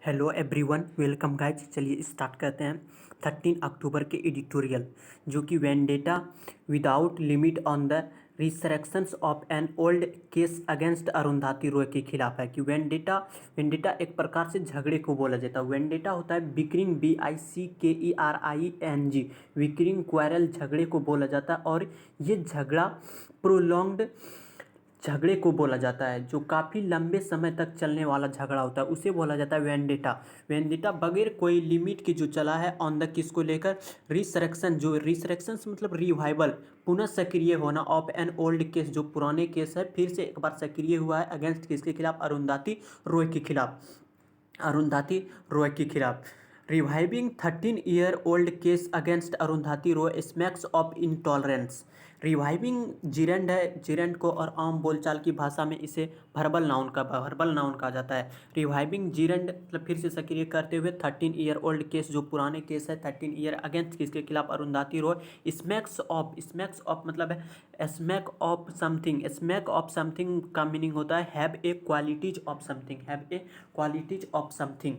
Hello everyone, welcome guys. चलिए start करते हैं 13 अक्टूबर के एडिटोरियल, जो कि vendetta without limit on the resurrections of an old case against Arundhati Roy के खिलाफ है। कि वेंडेटा वेंडेटा एक प्रकार से झगड़े को बोला जाता है। वेंडेटा होता है बिकरिंग, BICKERING, विकरिंग क्वारल, झगड़े को बोला जाता है। और ये झगड़ा प्रोलॉन्ग्ड झगड़े को बोला जाता है, जो काफ़ी लंबे समय तक चलने वाला झगड़ा होता है, उसे बोला जाता है वेंडेटा। वेंडेटा बगैर कोई लिमिट के जो चला है ऑन द किसको लेकर, रिसरेक्शन, जो रिसरेक्शन मतलब रिवाइवल, पुनः सक्रिय होना ऑफ एन ओल्ड केस, जो पुराने केस है फिर से एक बार सक्रिय हुआ है अगेंस्ट किसके खिलाफ, अरुंधति रॉय के खिलाफ। अरुंधति रॉय के खिलाफ reviving 13-year-old case against Arundhati Roy smacks of intolerance. Reviving जिरेंड है, जिरेंड को और आम बोलचाल की भाषा में इसे वर्बल नाउन कहा जाता है। रिवाइविंग जिरेंड मतलब फिर से सक्रिय करते हुए 13-year-old केस, जो पुराने केस है 13 ईयर अगेंस्ट किसके खिलाफ, अरुंधति रॉय। स्मैक्स ऑफ मतलब है smack of something. Smack of something का मीनिंग होता है have a qualities of something, have a qualities of something.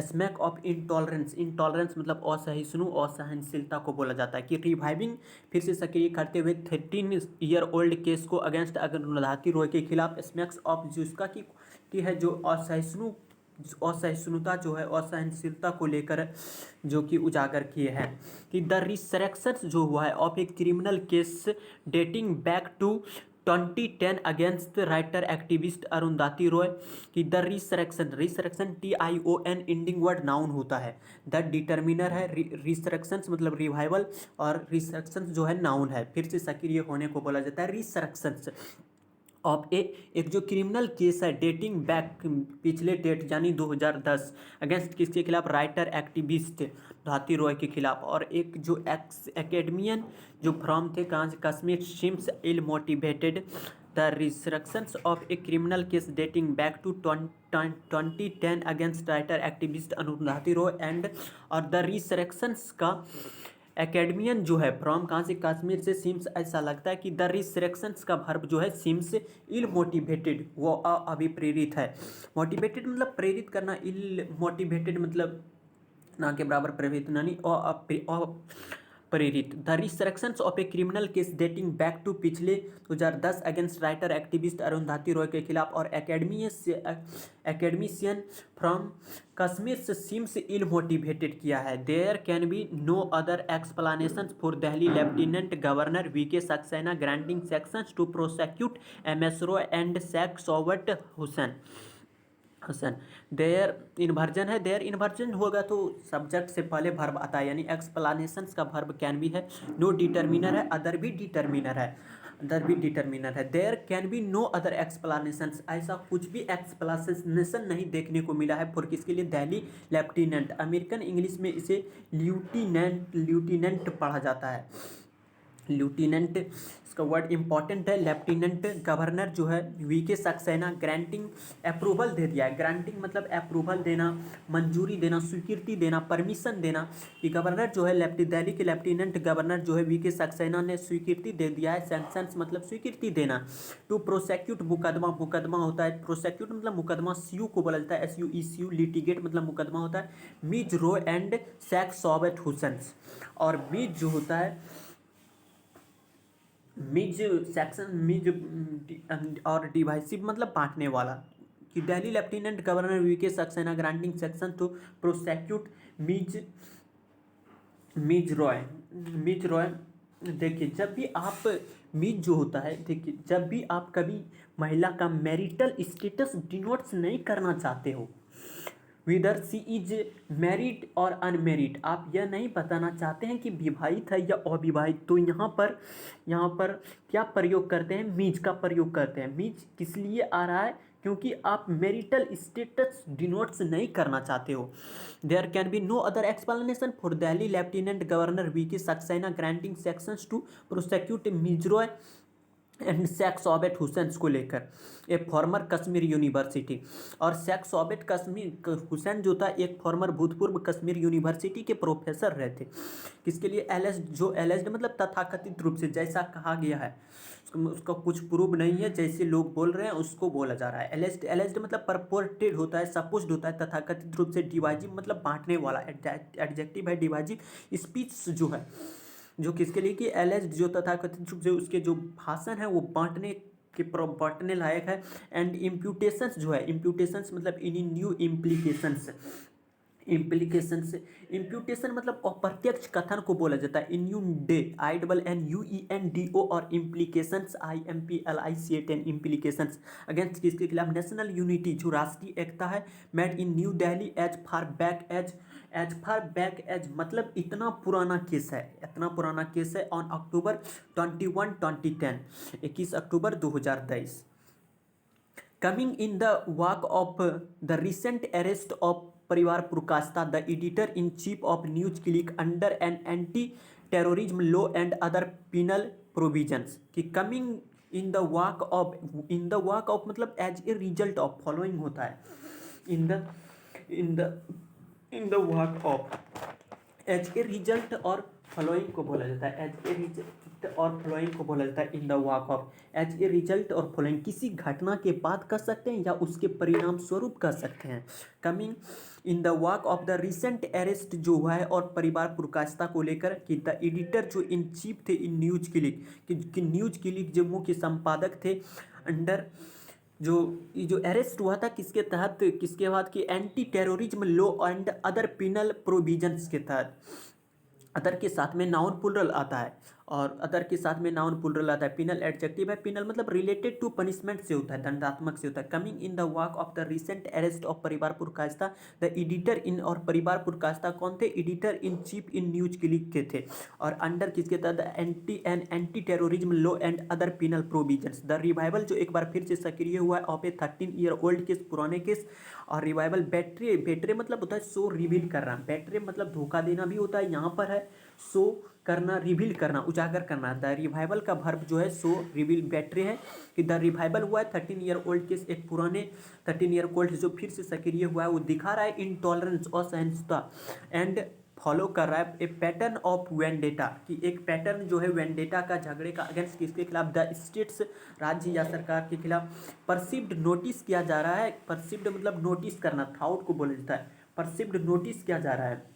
Smack of intolerance, intolerance मतलब असहिष्णु, असहनशीलता को बोला जाता है। कि रिवाइविंग फिर से सक्रिय करते हुए 13-year-old केस को अगेंस्ट अरुंधति रॉय के खिलाफ स्मैक्स ऑफ, जिसका की है जो असहिष्णुता जो है, असहनशीलता को लेकर जो कि उजागर किए हैं। कि द रिसरेक्शन जो हुआ है of a criminal case dating back to 2010 against writer activist Arundhati Roy. कि the resurrection TION ending word noun होता है। द डिटर्मिनर है, रिसरेक्शन मतलब रिवाइवल, और रिसरेक्शन जो है नाउन है, फिर से सक्रिय होने को बोला जाता है रिसरेक्शन ऑफ एक जो क्रिमिनल केस है डेटिंग बैक, पिछले डेट यानी 2010, अगेंस्ट किसके खिलाफ, राइटर एक्टिविस्ट भारती रॉय के खिलाफ। और एक जो एकेडमियन जो फ्रॉम थे कहाँ से, Kashmir, seems ill motivated the resurrections of a criminal case dating back to 2010 against writer activist Arundhati Roy and. और द रिसरेक्शंस का एकेडमियन जो है फ्रॉम कहाँ से, कश्मीर से, सिम्स, ऐसा लगता है कि द रिसरेक्शंस का वर्ब जो है सिम्स इल मोटिवेटेड, वो अभिप्रेरित है। मोटिवेटेड मतलब प्रेरित करना, इल मोटिवेटेड मतलब ना के बराबर प्रेरित, यानी प्रेरित। The resurrections of a criminal case dating back to पिछले 2010 against writer activist Arundhati Roy के खिलाफ। और एकेडमिशियन फ्रॉम कश्मीर से सिम्स इल मोटिवेटेड किया है। There can be no other explanation for Delhi lieutenant governor VK Saxena granting sections to prosecute MS Roy and Sheikh Showkat Hussain. There inversion है, there inversion होगा तो सब्जेक्ट से पहले वर्ब आता है, यानी एक्सप्लेनेशंस का वर्ब कैन भी है, नो डिटर्मिनर है, अदर भी डिटर्मिनर है, there can be no other explanations, ऐसा कुछ भी एक्सप्लेनेशन नहीं देखने को मिला है फॉर किसके लिए, दिल्ली लेफ्टिनेंट। अमेरिकन इंग्लिश में इसे ल्यूटिनेंट पढ़ा जाता है, ल्यूटिनेंट इसका वर्ड इंपॉर्टेंट है। लेफ्टिनेंट गवर्नर जो है VK सक्सेना ग्रांटिंग अप्रूवल दे दिया है। ग्रांटिंग मतलब अप्रूवल देना, मंजूरी देना, स्वीकृति देना, परमिशन देना। कि गवर्नर जो है दिल्ली के लेफ्टिनेंट गवर्नर जो है VK सक्सेना ने स्वीकृति दे दिया है। सैंक्शंस मतलब स्वीकृति देना। टू प्रोसेक्यूट मुकदमा होता है, प्रोसेक्यूट मतलब मुकदमा, SU को बोला जाता है, SUECU, लिटिगेट मतलब मुकदमा होता है। मिज रॉय एंड शेख सोवत हुसैन। और मिज जो होता है, मिज सेक्शन, मिज और डिवाइसिव मतलब बांटने वाला। कि Delhi lieutenant governor VK Saxena granting section to prosecute Ms Roy. देखिए जब भी आप मिज जो होता है, देखिए जब भी आप कभी महिला का मैरिटल स्टेटस डिनोट्स नहीं करना चाहते हो, विदर सी इज मैरिड और अनमेरिड, आप यह नहीं बताना चाहते हैं कि विवाहित है या अविवाहित, तो यहाँ पर क्या प्रयोग करते हैं, मीज का प्रयोग करते हैं। मीज किस लिए आ रहा है, क्योंकि आप मैरिटल स्टेटस डिनोट्स नहीं करना चाहते हो। There can be no other explanation for Delhi lieutenant governor VK Saxena granting sections to prosecute Ms Roy and Sheikh Showkat Hussain को लेकर, ए फॉर्मर कश्मीर यूनिवर्सिटी। और शेख सोबेट कश्मीर हुसैन जो था एक फॉर्मर भूतपूर्व कश्मीर यूनिवर्सिटी के प्रोफेसर रहे थे। किसके लिए? जो एलेज्ड मतलब तथाकथित रूप से, जैसा कहा गया है, उसका कुछ प्रूफ नहीं है, जैसे लोग बोल रहे हैं उसको बोला जा रहा है। एलेज्ड एलेज्ड मतलब परपोर्टेड होता है, सपोज्ड होता है, तथाकथित रूप से। डिवाइजिव मतलब बांटने वाला, एडजेक्टिव है डिवाइजिव। स्पीच जो है, जो किसके लिए? कि एलेज्ड जो तथाकथित रूप से उसके जो भाषण है वो बांटने लायक है। एंड इम्प्यूटेशंस जो है, इम्प्यूटेशंस मतलब इन न्यू इम्प्लीकेशंस। इम्प्यूटेशन मतलब अप्रत्यक्ष कथन को बोला जाता है। Innuendo, INNUENDO। और इम्प्लीकेशंस, IMPLICATN, इम्प्लीकेशंस अगेंस्ट किसके खिलाफ? नेशनल यूनिटी, जो राष्ट्रीय एकता है, made in New Delhi as मतलब इतना पुराना केस है, इतना पुराना केस है। On October 21 2010, 21 October 2023। Coming in the wake of the recent arrest of Parivar Purkasta, the editor-in-chief of NewsClick, under an anti-terrorism law and other penal provisions, कि coming in the wake of मतलब as a result of, following होता है, in the in the in the wake of, as a result और following को बोला जाता है। As a result और फॉलोइंग को बोला जाता है in the walk of. As a result और फॉलोइंग किसी घटना के बाद कर सकते हैं या उसके परिणाम स्वरूप कर सकते हैं। Coming in the walk of the recent arrest जो हुआ है और परिवार पुरकास्ता को लेकर, कि द एडिटर जो इन चीफ थे इन न्यूज क्लिक, कि न्यूज क्लिक जो मुख्य संपादक थे, अंडर जो अरेस्ट हुआ था किसके तहत? किसके बाद? कि anti terrorism law and other penal provisions के तहत। अदर के साथ में नाउन प्लूरल आता है, और अदर के साथ में नाउन प्लूरल आता है। पिनल एडजेक्टिव है। पिनल मतलब रिलेटेड टू पनिशमेंट से होता है, दंडात्मक से होता है। Coming in the walk of the recent arrest of परिवार पुरकास्ता, द एडिटर इन, और परिवार पुरकास्ता कौन थे? Editor in chief in news click के थे, और अंडर किसके तहत? Anti terrorism law and other penal provisions. The revival जो एक बार फिर से सक्रिय हुआ है ऑफ ए 13-year-old केस, पुराने केस। और रिवाइवल बेट्रे मतलब होता है शो रिवील करना, बेट्रे मतलब धोखा देना भी होता है, यहाँ पर है शो करना, रिवील करना, उजागर करना। द रिवाइवल का वर्ब जो है शो रिवील बेट्रे है, कि द रिवाइवल हुआ है 13-year-old केस, एक पुराने 13-year-old जो फिर से सक्रिय हुआ है, वो दिखा रहा है इनटॉलरेंस, असहिष्णुता, एंड फॉलो कर रहा है ए पैटर्न ऑफ वेंडेटा, कि एक पैटर्न जो है वेंडेटा का, झगड़े का, अगेंस्ट किसके खिलाफ? द स्टेट्स, राज्य या सरकार के खिलाफ। परसिव्ड नोटिस किया जा रहा है, परसिव्ड मतलब नोटिस करना, थाउट को बोला जाता है। परसिव्ड नोटिस किया जा रहा है,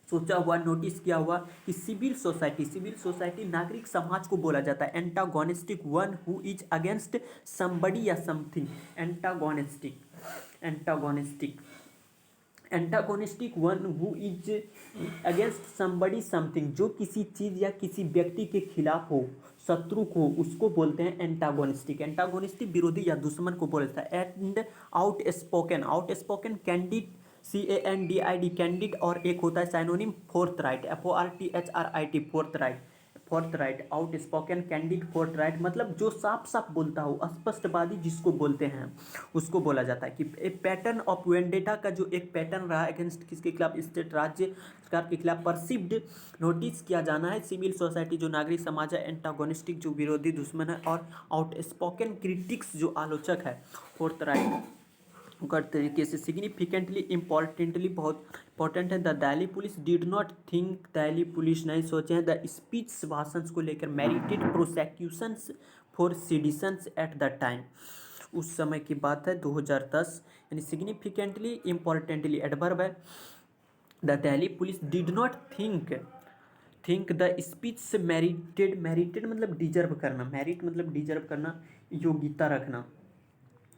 सोचा हुआ, नोटिस किया हुआ, कि सिविल सोसाइटी नागरिक समाज को बोला जाता है। Antagonistic, one who is against somebody या something. Antagonistic one who is against somebody something, जो किसी चीज़ या किसी व्यक्ति के खिलाफ हो, शत्रु को, उसको बोलते हैं एंटागोनिस्टिक विरोधी या दुश्मन को बोलता है। And outspoken candid, CANDID candid, और एक होता है साइनोनिम फोर्थराइट, FORTHRIT, फोर्थराइट। आउटस्पोकन, कैंडिड, फोर्थराइट मतलब जो साफ साफ बोलता हो, स्पष्टवादी जिसको बोलते हैं, उसको बोला जाता है। कि एक पैटर्न ऑफ वेंडेटा का जो एक पैटर्न रहा अगेंस्ट किसके खिलाफ? स्टेट, राज्य सरकार के खिलाफ। परसिव्ड नोटिस किया जाना है, सिविल सोसाइटी जो नागरिक समाज है, एंटागोनिस्टिक जो विरोधी दुश्मन है, और आउटस्पोकन क्रिटिक्स जो आलोचक है, फोर्थराइट कर तरीके से। सिग्निफिकेंटली, इम्पॉर्टेंटली, बहुत इंपॉर्टेंट है। The Delhi police did not think, Delhi police नहीं सोचे हैं, द स्पीच, भाषण को लेकर, merited prosecutions for citizens at the time, उस समय की बात है 2010। यानी सिग्निफिकेंटली, इम्पॉर्टेंटली एडवर्ब है। The Delhi police did not think the speech merited मतलब डिजर्व करना, मेरिट मतलब डिजर्व करना, योग्यता रखना,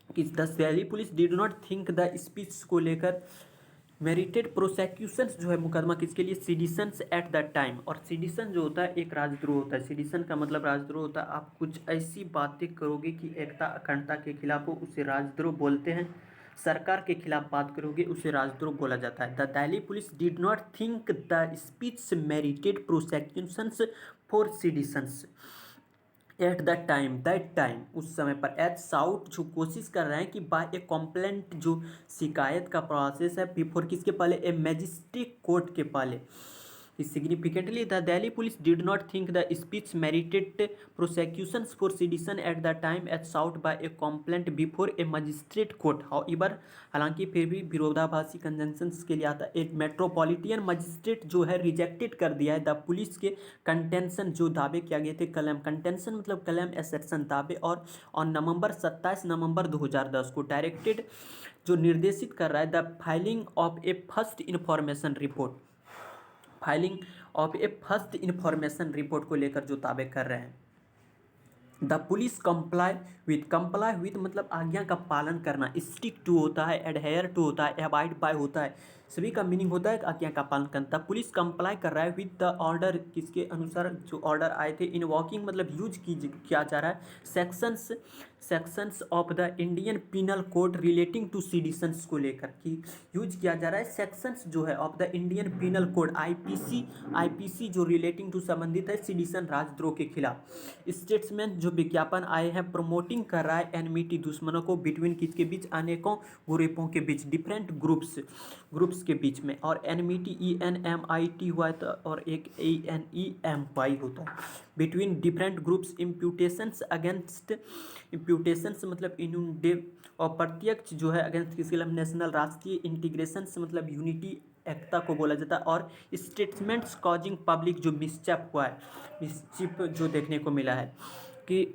कि the Delhi police did not think the speech को लेकर मेरिटेड प्रोसेक्यूशंस जो है मुकदमा किसके लिए? Citizens at the time. और सिटिजन जो होता है एक राजद्रोह होता है, सिटिजन का मतलब राजद्रोह होता है। आप कुछ ऐसी बातें करोगे कि एकता अखंडता के खिलाफ हो, उसे राजद्रोह बोलते हैं। सरकार के खिलाफ बात करोगे उसे राजद्रोह बोला जाता है। The Delhi police did not think the speech merited prosecutions for citizens at that time, उस समय पर। एज साउट जो कोशिश कर रहे हैं कि बाय ए कॉम्प्लेंट, जो शिकायत का प्रोसेस है, बिफोर किसके पहले? ए मैजिस्ट्रेट कोर्ट के पहले, Significantly, the Delhi police did not think the speech merited prosecutions for sedition at the time as sought by a complaint before a magistrate court. However, हालांकि फिर भी विरोधाभासी कंजंक्शंस के लिए आता है। एक मेट्रोपॉलिटन मजिस्ट्रेट जो है रिजेक्टेड कर दिया है द पुलिस के कंटेंशन जो दावे किया गए थे क्लेम कंटेंशन मतलब क्लेम एसेट्सन दावे और नवंबर 27 नवंबर 2010 को डायरेक्टेड जो निर्देशित कर रहा है the filing of A first information report report को लेकर जो दावे कर रहे हैं। द पुलिस कंप्लाई विथ मतलब आज्ञा का पालन करना, स्टिक टू होता है, एडहेयर टू होता है, अवॉइड बाय होता है, सभी का मीनिंग होता है आज्ञा का पालन करना। पुलिस कंप्लाई कर रहा है विद द ऑर्डर, किसके अनुसार जो ऑर्डर आए थे। इनवॉकिंग मतलब यूज किया जा रहा है sections of the Indian penal code relating to seditions को लेकर कि यूज किया जा रहा है सेक्शंस जो है of the Indian penal code IPC जो रिलेटिंग टू संबंधित है सिडिशन राजद्रोह के खिलाफ। स्टेट्समैन जो विज्ञापन आए हैं प्रमोटिंग कर रहा है एनमिटी दुश्मनों को बिटवीन किसके बीच, अनेकों ग्रुपों के बीच, डिफरेंट ग्रुप्स के बीच में। और एनमिटी ENMIT हुआ था और एक ANEMY होता है बिटवीन डिफरेंट ग्रुप्स। इम्प्यूटेशंस मतलब इनुडे और प्रत्यक्ष जो है अगेंस्ट किसके लिए, नेशनल राष्ट्रीय इंटीग्रेशंस मतलब यूनिटी एकता को बोला जाता है। और स्टेटमेंट्स कॉजिंग पब्लिक जो मिसचिप जो देखने को मिला है कि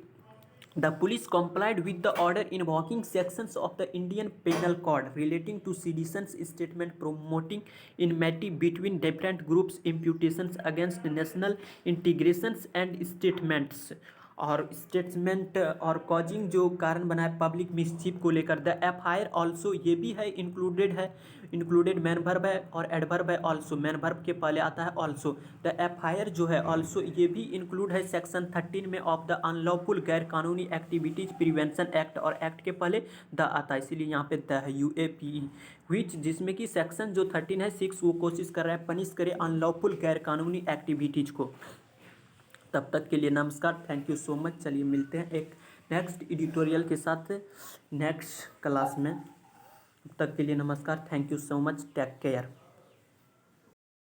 the police complied with the order invoking sections of the Indian Penal Code relating to seditions statement promoting enmity between different groups, imputations against national integrations and statements और statement और causing जो कारण बना है पब्लिक मिसचीफ को लेकर। The FIR also ये भी है इंक्लूडेड मैन वर्ब है और एडवर्ब है ऑल्सो, मैन वर्ब के पहले आता है ऑल्सो। द FIR जो है ऑल्सो ये भी इंक्लूड है सेक्शन 13 में ऑफ द अनलॉफुल गैर कानूनी एक्टिविटीज प्रिवेंशन एक्ट और एक्ट के पहले द आता है, इसीलिए यहाँ पे द है UAPE विच जिसमें कि सेक्शन जो 13 है 6 वो कोशिश कर रहा है पनिश करे अनलॉफुल गैर कानूनी एक्टिविटीज को। तब तक के लिए नमस्कार, थैंक यू सो मच। चलिए मिलते हैं एक नेक्स्ट एडिटोरियल के साथ नेक्स्ट क्लास में। तब तक के लिए नमस्कार, thank you so much, take care.